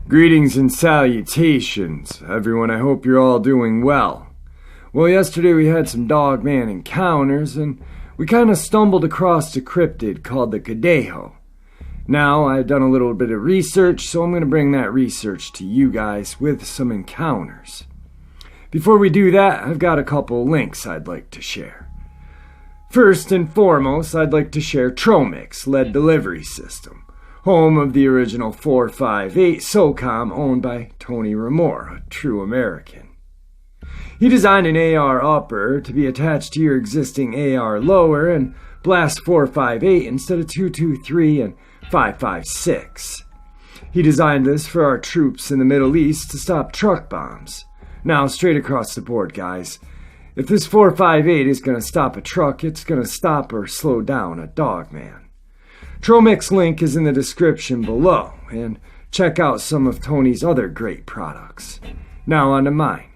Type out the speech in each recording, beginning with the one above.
Greetings and salutations, everyone. I hope you're all doing well. Well, yesterday we had some Dogman encounters, and we kind of stumbled across a cryptid called the Cadejo. Now, I've done a little bit of research, so I'm going to bring that research to you guys with some encounters. Before we do that, I've got a couple links I'd like to share. First and foremost, I'd like to share Tromix lead delivery system, home of the original 458 SOCOM owned by Tony Ramore, a true American. He designed an AR upper to be attached to your existing AR lower and blast 458 instead of 223 and 556. He designed this for our troops in the Middle East to stop truck bombs. Now, straight across the board, guys, if this 458 is going to stop a truck, it's going to stop or slow down a Dogman. Tromix link is in the description below, and check out some of Tony's other great products. Now on to mine.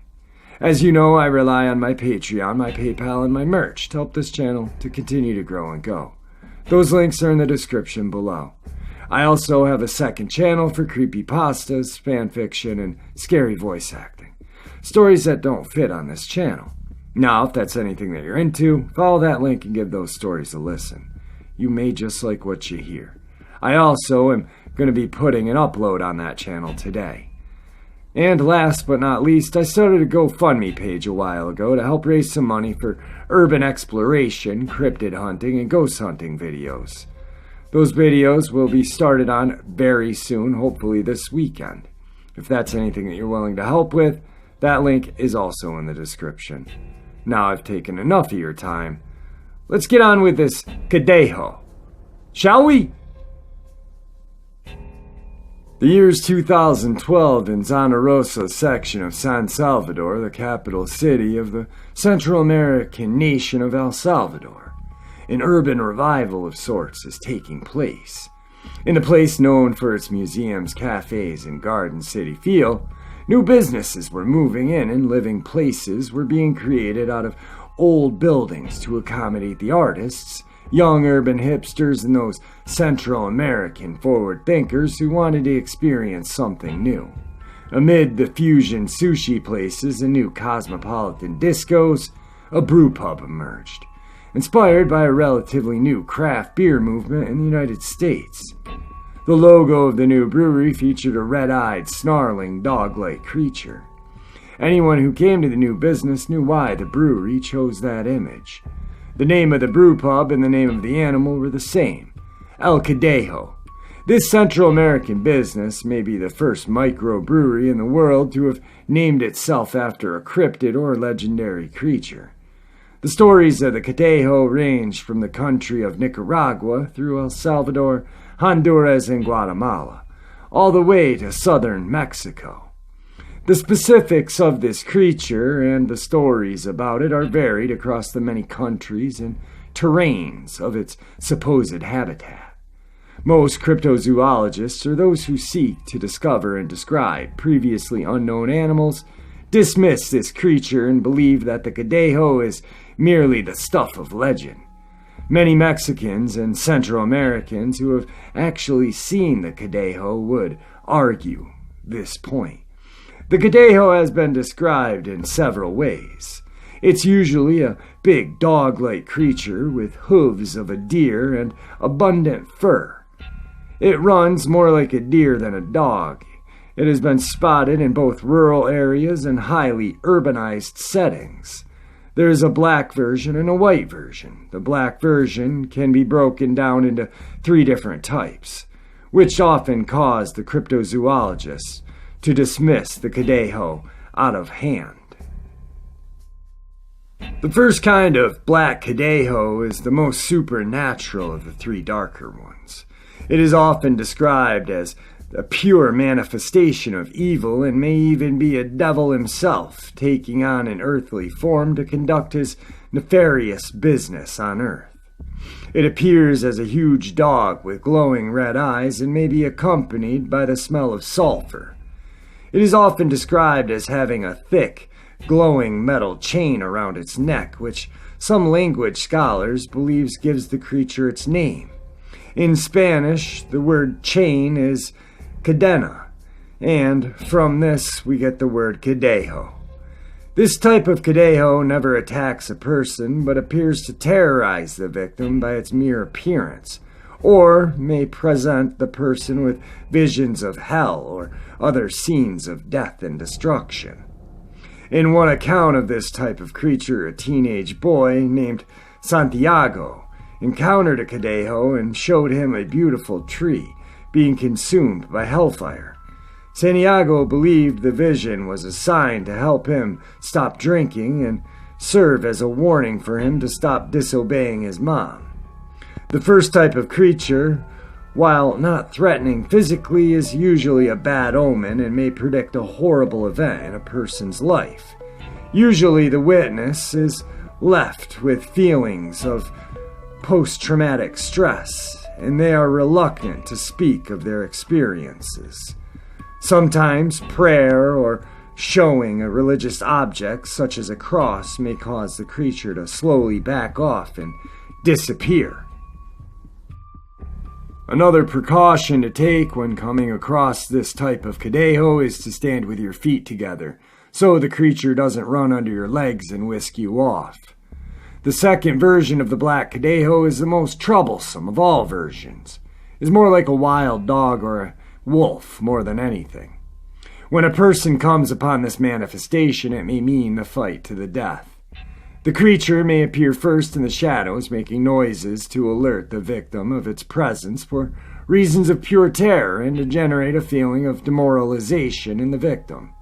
As you know, I rely on my Patreon, my PayPal, and my merch to help this channel to continue to grow and go. Those links are in the description below. I also have a second channel for creepypastas, fan fiction, and scary voice acting. Stories that don't fit on this channel. Now, if that's anything that you're into, follow that link and give those stories a listen. You may just like what you hear. I also am going to be putting an upload on that channel today. And last but not least, I started a GoFundMe page a while ago to help raise some money for urban exploration, cryptid hunting, and ghost hunting videos. Those videos will be started on very soon, hopefully this weekend. If that's anything that you're willing to help with, that link is also in the description. Now I've taken enough of your time. Let's get on with this Cadejo, shall we? The year's 2012 in Zona Rosa section of San Salvador, the capital city of the Central American nation of El Salvador. An urban revival of sorts is taking place. In a place known for its museums, cafes, and Garden City feel, new businesses were moving in and living places were being created out of old buildings to accommodate the artists, young urban hipsters, and those Central American forward thinkers who wanted to experience something new. Amid the fusion sushi places and new cosmopolitan discos, a brew pub emerged, inspired by a relatively new craft beer movement in the United States. The logo of the new brewery featured a red-eyed, snarling, dog-like creature. Anyone who came to the new business knew why the brewery chose that image. The name of the brew pub and the name of the animal were the same, El Cadejo. This Central American business may be the first microbrewery in the world to have named itself after a cryptid or legendary creature. The stories of the Cadejo ranged from the country of Nicaragua through El Salvador, Honduras, and Guatemala, all the way to southern Mexico. The specifics of this creature and the stories about it are varied across the many countries and terrains of its supposed habitat. Most cryptozoologists, or those who seek to discover and describe previously unknown animals, dismiss this creature and believe that the Cadejo is merely the stuff of legend. Many Mexicans and Central Americans who have actually seen the Cadejo would argue this point. The Cadejo has been described in several ways. It's usually a big dog-like creature with hooves of a deer and abundant fur. It runs more like a deer than a dog. It has been spotted in both rural areas and highly urbanized settings. There is a black version and a white version. The black version can be broken down into 3 different types, which often cause the cryptozoologists to dismiss the Cadejo out of hand. The first kind of black Cadejo is the most supernatural of the 3 darker ones. It is often described as a pure manifestation of evil and may even be a devil himself taking on an earthly form to conduct his nefarious business on earth. It appears as a huge dog with glowing red eyes and may be accompanied by the smell of sulfur. It is often described as having a thick, glowing metal chain around its neck, which some language scholars believe gives the creature its name. In Spanish, the word chain is cadena, and from this we get the word Cadejo. This type of Cadejo never attacks a person, but appears to terrorize the victim by its mere appearance, or may present the person with visions of hell or other scenes of death and destruction. In one account of this type of creature, a teenage boy named Santiago encountered a Cadejo and showed him a beautiful tree being consumed by hellfire. Santiago believed the vision was a sign to help him stop drinking and serve as a warning for him to stop disobeying his mom. The first type of creature, while not threatening physically, is usually a bad omen and may predict a horrible event in a person's life. Usually the witness is left with feelings of post-traumatic stress, and they are reluctant to speak of their experiences. Sometimes prayer or showing a religious object, such as a cross, may cause the creature to slowly back off and disappear. Another precaution to take when coming across this type of Cadejo is to stand with your feet together, so the creature doesn't run under your legs and whisk you off. The second version of the Black Cadejo is the most troublesome of all versions. It's more like a wild dog or a wolf more than anything. When a person comes upon this manifestation, it may mean the fight to the death. The creature may appear first in the shadows, making noises to alert the victim of its presence for reasons of pure terror and to generate a feeling of demoralization in the victim.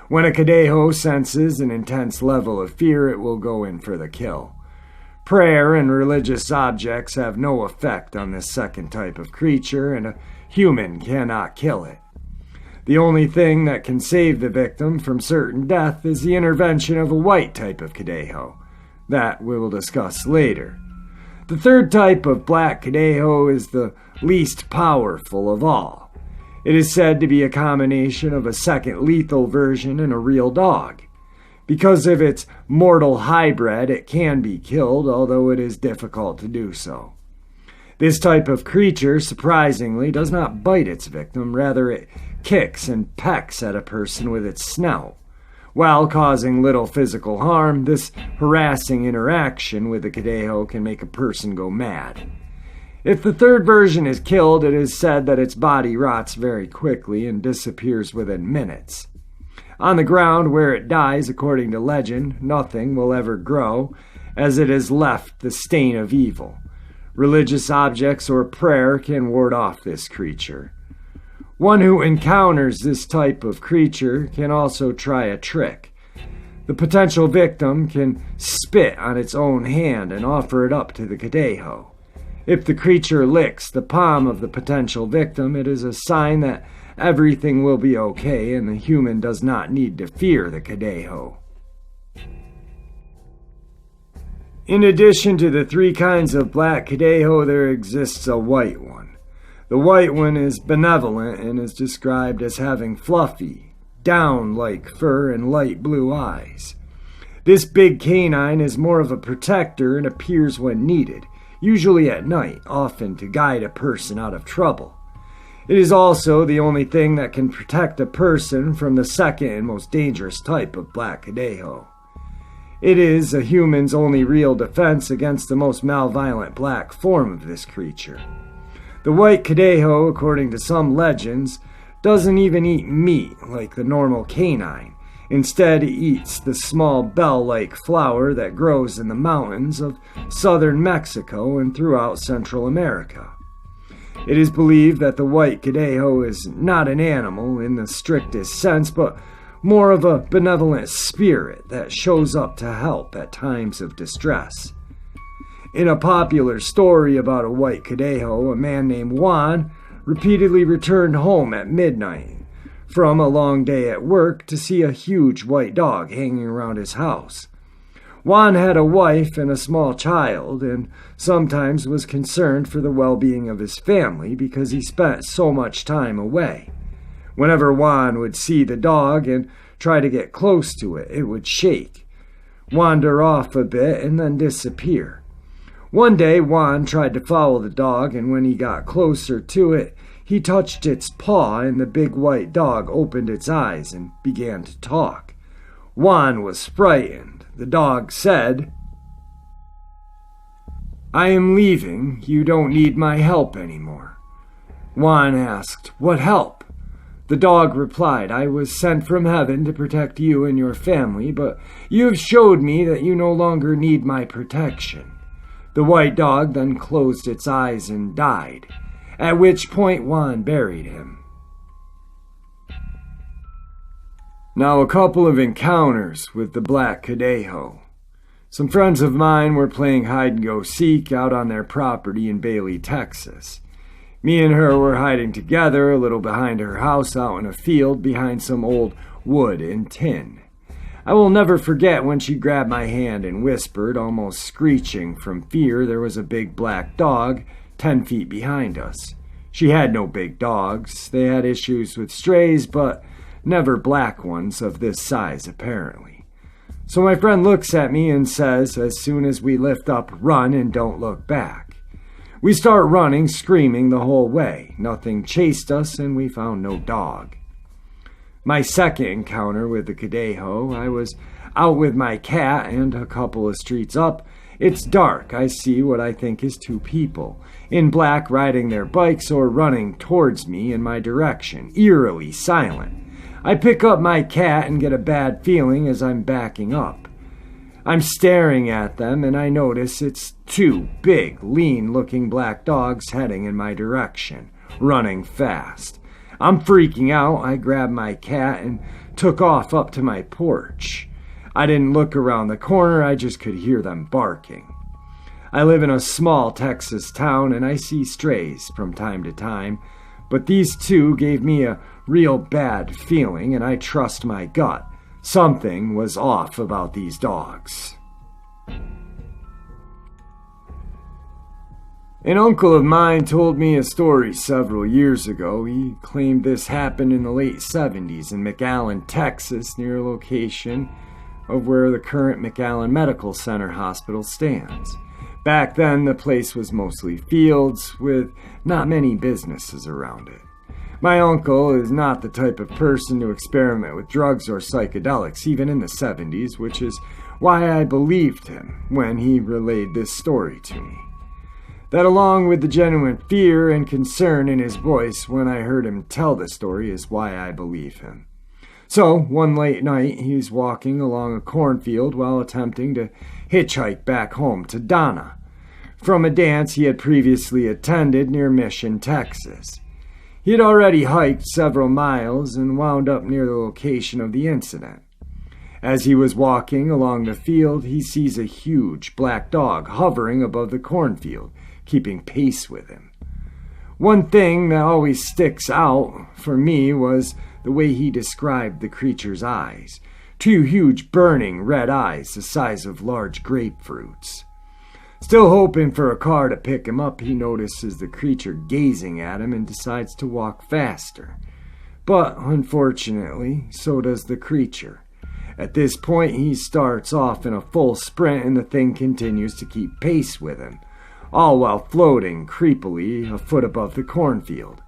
When a Cadejo senses an intense level of fear, it will go in for the kill. Prayer and religious objects have no effect on this second type of creature, and a human cannot kill it. The only thing that can save the victim from certain death is the intervention of a white type of Cadejo. That we will discuss later. The third type of Black Cadejo is the least powerful of all. It is said to be a combination of a second lethal version and a real dog. Because of its mortal hybrid, it can be killed, although it is difficult to do so. This type of creature, surprisingly, does not bite its victim, rather it kicks and pecks at a person with its snout. While causing little physical harm, this harassing interaction with the Cadejo can make a person go mad. If the third version is killed, it is said that its body rots very quickly and disappears within minutes. On the ground where it dies, according to legend, nothing will ever grow, as it has left the stain of evil. Religious objects or prayer can ward off this creature. One who encounters this type of creature can also try a trick. The potential victim can spit on its own hand and offer it up to the Cadejo. If the creature licks the palm of the potential victim, it is a sign that everything will be okay and the human does not need to fear the Cadejo. In addition to the three kinds of Black Cadejo, there exists a white one. The white one is benevolent and is described as having fluffy, down-like fur and light blue eyes. This big canine is more of a protector and appears when needed, usually at night, often to guide a person out of trouble. It is also the only thing that can protect a person from the second and most dangerous type of Black Cadejo. It is a human's only real defense against the most malevolent black form of this creature. The white Cadejo, according to some legends, doesn't even eat meat like the normal canine. Instead, it eats the small bell-like flower that grows in the mountains of southern Mexico and throughout Central America. It is believed that the white Cadejo is not an animal in the strictest sense, but more of a benevolent spirit that shows up to help at times of distress. In a popular story about a white Cadejo, a man named Juan repeatedly returned home at midnight from a long day at work to see a huge white dog hanging around his house. Juan had a wife and a small child, and sometimes was concerned for the well-being of his family because he spent so much time away. Whenever Juan would see the dog and try to get close to it, it would shake, wander off a bit, and then disappear. One day, Juan tried to follow the dog, and when he got closer to it, he touched its paw, and the big white dog opened its eyes and began to talk. Juan was frightened. The dog said, "I am leaving. You don't need my help anymore." Juan asked, "What help?" The dog replied, "I was sent from heaven to protect you and your family, but you have showed me that you no longer need my protection." The white dog then closed its eyes and died, at which point Juan buried him. Now a couple of encounters with the black Cadejo. Some friends of mine were playing hide-and-go-seek out on their property in Bailey, Texas. Me and her were hiding together a little behind her house out in a field behind some old wood and tin. I will never forget when she grabbed my hand and whispered, almost screeching from fear, there was a big black dog 10 feet behind us. She had no big dogs. They had issues with strays, but never black ones of this size, apparently. So my friend looks at me and says, as soon as we lift up, "Run and don't look back." We start running, screaming the whole way. Nothing chased us, and we found no dog. My second encounter with the Cadejo, I was out with my cat, and a couple of streets up, it's dark. I see what I think is two people, in black, riding their bikes or running towards me in my direction, eerily silent. I pick up my cat and get a bad feeling as I'm backing up. I'm staring at them, and I notice it's two big, lean-looking black dogs heading in my direction, running fast. I'm freaking out. I grabbed my cat and took off up to my porch. I didn't look around the corner, I just could hear them barking. I live in a small Texas town, and I see strays from time to time, but these two gave me a real bad feeling, and I trust my gut. Something was off about these dogs. An uncle of mine told me a story several years ago. He claimed this happened in the late 70s in McAllen, Texas, near a location of where the current McAllen Medical Center hospital stands. Back then, the place was mostly fields with not many businesses around it. My uncle is not the type of person to experiment with drugs or psychedelics, even in the 70s, which is why I believed him when he relayed this story to me. That, along with the genuine fear and concern in his voice when I heard him tell the story, is why I believe him. So, one late night, he was walking along a cornfield while attempting to hitchhike back home to Donna from a dance he had previously attended near Mission, Texas. He had already hiked several miles and wound up near the location of the incident. As he was walking along the field, he sees a huge black dog hovering above the cornfield, keeping pace with him. One thing that always sticks out for me was the way he described the creature's eyes. Two huge burning red eyes the size of large grapefruits. Still hoping for a car to pick him up, he notices the creature gazing at him and decides to walk faster. But unfortunately, so does the creature. At this point, he starts off in a full sprint and the thing continues to keep pace with him, all while floating creepily a foot above the cornfield.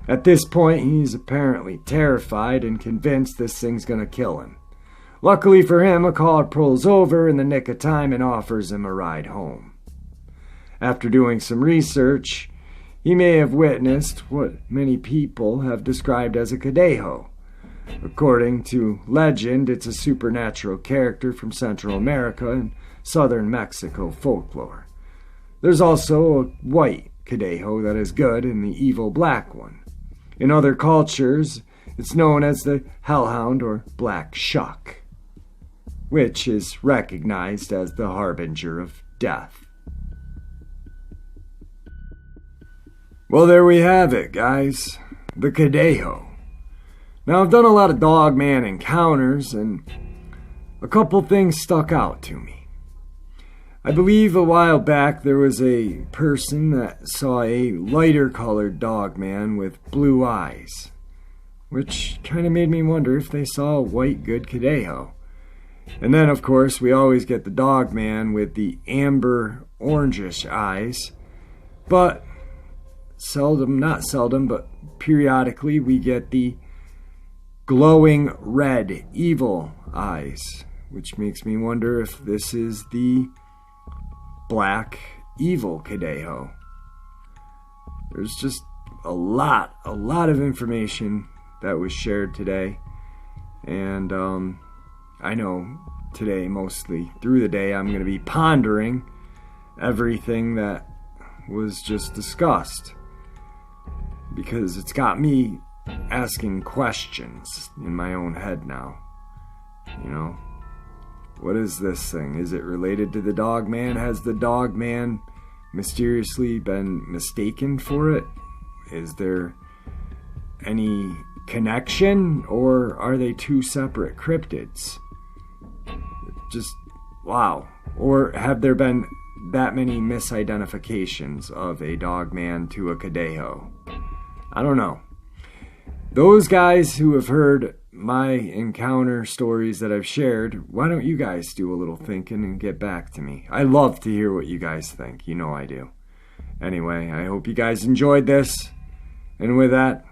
At this point, he's apparently terrified and convinced this thing's gonna kill him. Luckily for him, a car pulls over in the nick of time and offers him a ride home. After doing some research, he may have witnessed what many people have described as a Cadejo. According to legend, it's a supernatural character from Central America and southern Mexico folklore. There's also a white Cadejo that is good and the evil black one. In other cultures, it's known as the hellhound or black shuck, which is recognized as the harbinger of death. Well, there we have it, guys. The Cadejo. Now, I've done a lot of Dogman encounters, and a couple things stuck out to me. I believe a while back there was a person that saw a lighter colored Dogman with blue eyes. which kind of made me wonder if they saw a white good Cadejo. And then, of course, we always get the Dogman with the amber orangish eyes, but not seldom, but periodically we get the glowing red evil eyes, which makes me wonder if this is the black evil Cadejo. There's just a lot of information that was shared today, and I know today, mostly through the day, I'm going to be pondering everything that was just discussed, because it's got me asking questions in my own head now. You know, what is this thing? Is it related to the Dogman? Has the Dogman mysteriously been mistaken for it? Is there any connection, or are they two separate cryptids? Just wow. Or have there been that many misidentifications of a Dogman to a Cadejo? I don't know. Those guys who have heard my encounter stories that I've shared, why don't you guys do a little thinking and get back to me? I love to hear what you guys think. You know I do. Anyway, I hope you guys enjoyed this. And with that,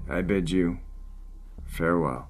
I bid you farewell.